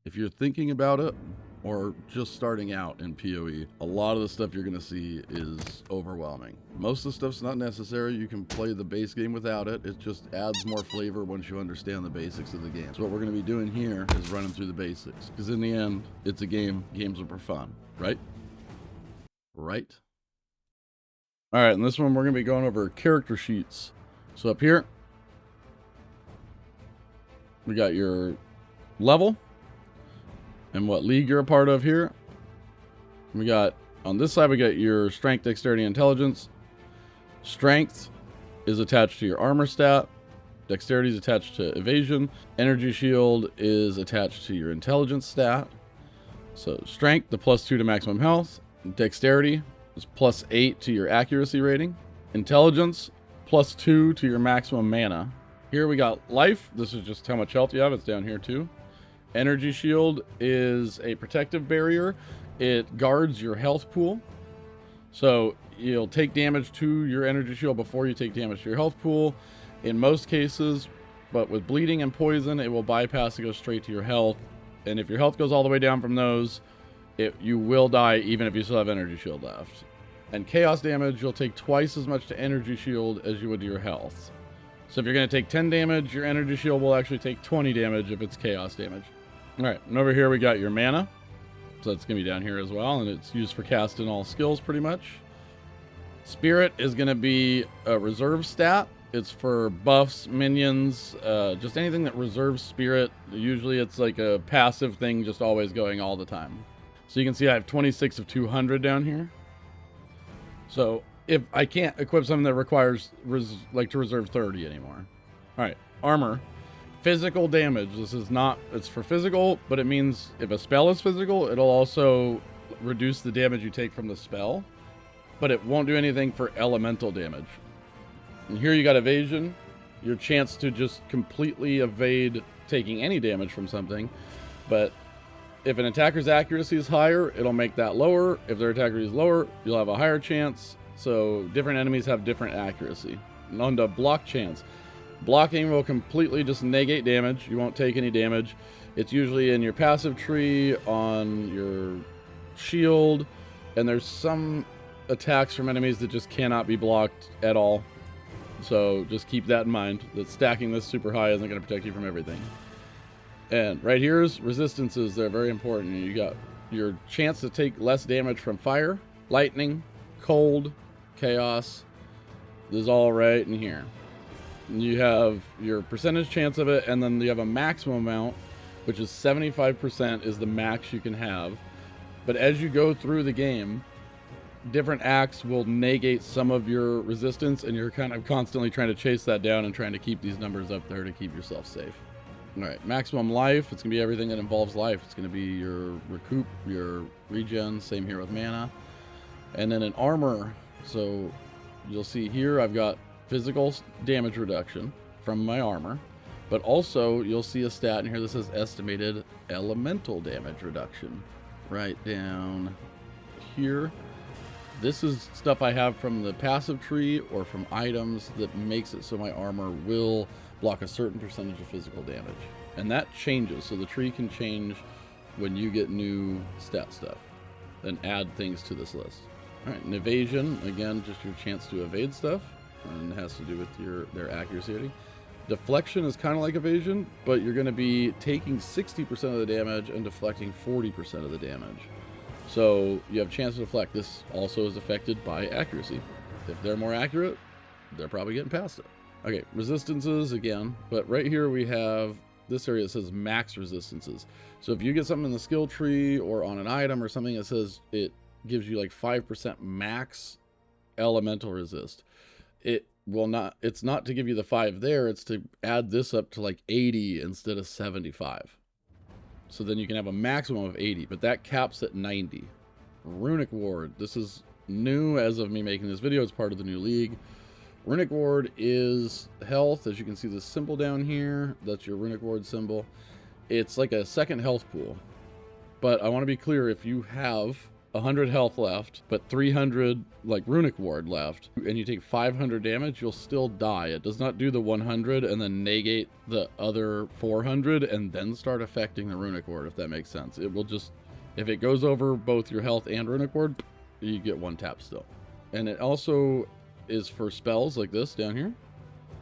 If you're thinking about it or just starting out in PoE, a lot of the stuff you're going to see is overwhelming. Most of the stuff's not necessary. You can play the base game without it. It just adds more flavor once you understand the basics of the game. So what we're going to be doing here is running through the basics, because in the end, it's a game. Games are for fun, right? Right? All right, in this one, we're going to be going over character sheets. So up here, we got your level and what league you're a part of here. We got, on this side, we got your strength, dexterity, intelligence. Strength is attached to your armor stat. Dexterity is attached to evasion. Energy shield is attached to your intelligence stat. So strength, the +2 to maximum health. Dexterity is +8 to your accuracy rating. Intelligence, +2 to your maximum mana. Here we got life. This is just how much health you have. It's down here too. Energy shield is a protective barrier. It guards your health pool. So you'll take damage to your energy shield before you take damage to your health pool in most cases, but with bleeding and poison, it will bypass and go straight to your health. And if your health goes all the way down from those, you will die even if you still have energy shield left. And chaos damage, you'll take twice as much to energy shield as you would to your health. So if you're going to take 10 damage, your energy shield will actually take 20 damage if it's chaos damage. All right, and over here we got your mana. So that's going to be down here as well, and it's used for casting all skills pretty much. Spirit is going to be a reserve stat. It's for buffs, minions, just anything that reserves spirit. Usually it's like a passive thing, just always going all the time. So you can see I have 26 of 200 down here. So if I can't equip something that requires to reserve 30 anymore. All right, armor. Physical damage. This is not, it's for physical, but it means if a spell is physical, it'll also reduce the damage you take from the spell, but it won't do anything for elemental damage. And here you got evasion, your chance to just completely evade taking any damage from something. But if an attacker's accuracy is higher, it'll make that lower. If their accuracy is lower, you'll have a higher chance. So different enemies have different accuracy. And on to block chance. Blocking will completely just negate damage. You won't take any damage. It's usually in your passive tree, on your shield, and there's some attacks from enemies that just cannot be blocked at all. So just keep that in mind, that stacking this super high isn't going to protect you from everything. And right here is resistances. They're very important. You got your chance to take less damage from fire, lightning, cold, chaos. This is all right in here. You have your percentage chance of it, and then you have a maximum amount, which is 75% is the max you can have. But as you go through the game, different acts will negate some of your resistance, and you're kind of constantly trying to chase that down and trying to keep these numbers up there to keep yourself safe. All right, maximum life. It's going to be everything that involves life. It's going to be your recoup, your regen, same here with mana. And then an armor. So you'll see here I've got physical damage reduction from my armor, but also you'll see a stat in here that says estimated elemental damage reduction right down here. This is stuff I have from the passive tree or from items that makes it so my armor will block a certain percentage of physical damage, and that changes. So the tree can change when you get new stat stuff and add things to this list. All right, and evasion, again, just your chance to evade stuff, and it has to do with their accuracy rating. Deflection is kind of like evasion, but you're going to be taking 60% of the damage and deflecting 40% of the damage. So you have a chance to deflect. This also is affected by accuracy. If they're more accurate, they're probably getting past it. Okay, resistances again, but right here we have this area that says max resistances. So if you get something in the skill tree or on an item or something that says it gives you like 5% max elemental resist, it's not to give you the 5 there, it's to add this up to like 80 instead of 75. So then you can have a maximum of 80, but that caps at 90. Runic Ward. This is new as of me making this video. It's part of the new league. Runic Ward is health. As you can see the symbol down here, that's your Runic Ward symbol. It's like a second health pool. But I want to be clear, if you have 100 health left, but 300 like runic ward left, and you take 500 damage, you'll still die. It does not do the 100 and then negate the other 400 and then start affecting the runic ward, if that makes sense. It will just, if it goes over both your health and runic ward, you get one tap still. And it also is for spells like this down here.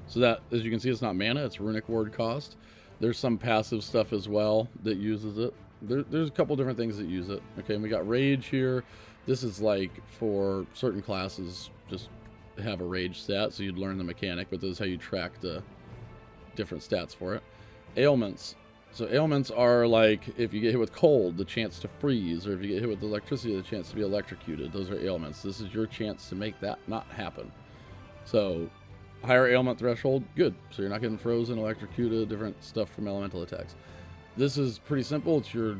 So that, as you can see, it's not mana, it's runic ward cost. There's some passive stuff as well that uses it. There's a couple different things that use it. Okay, and we got rage here. This is like for certain classes, just have a rage stat, so you'd learn the mechanic, but this is how you track the different stats for it. Ailments. So ailments are like if you get hit with cold, the chance to freeze, or if you get hit with electricity, the chance to be electrocuted. Those are ailments. This is your chance to make that not happen. So higher ailment threshold, good. So you're not getting frozen, electrocuted, different stuff from elemental attacks. This is pretty simple. It's your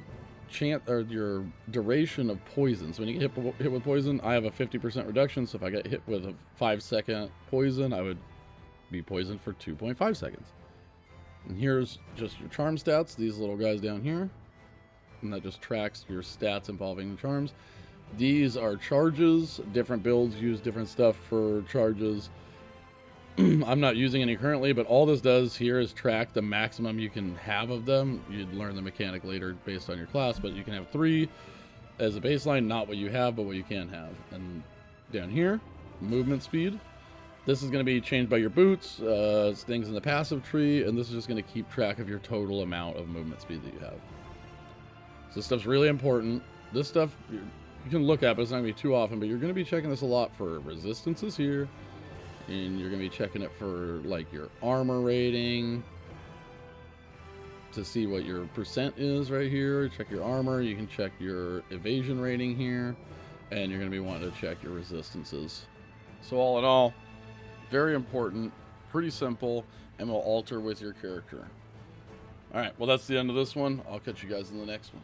chance or your duration of poison. So when you get hit with poison, I have a 50% reduction. So if I get hit with a 5-second poison, I would be poisoned for 2.5 seconds. And here's just your charm stats, these little guys down here. And that just tracks your stats involving the charms. These are charges. Different builds use different stuff for charges. I'm not using any currently, but all this does here is track the maximum you can have of them. You'd learn the mechanic later based on your class, but you can have 3 as a baseline, not what you have, but what you can have. And down here, movement speed. This is going to be changed by your boots, things in the passive tree, and this is just going to keep track of your total amount of movement speed that you have. So this stuff's really important. This stuff you can look at, but it's not going to be too often, but you're going to be checking this a lot for resistances here. And you're going to be checking it for like your armor rating to see what your percent is right here. Check your armor. You can check your evasion rating here. And you're going to be wanting to check your resistances. So all in all, very important, pretty simple, and will alter with your character. All right, well, that's the end of this one. I'll catch you guys in the next one.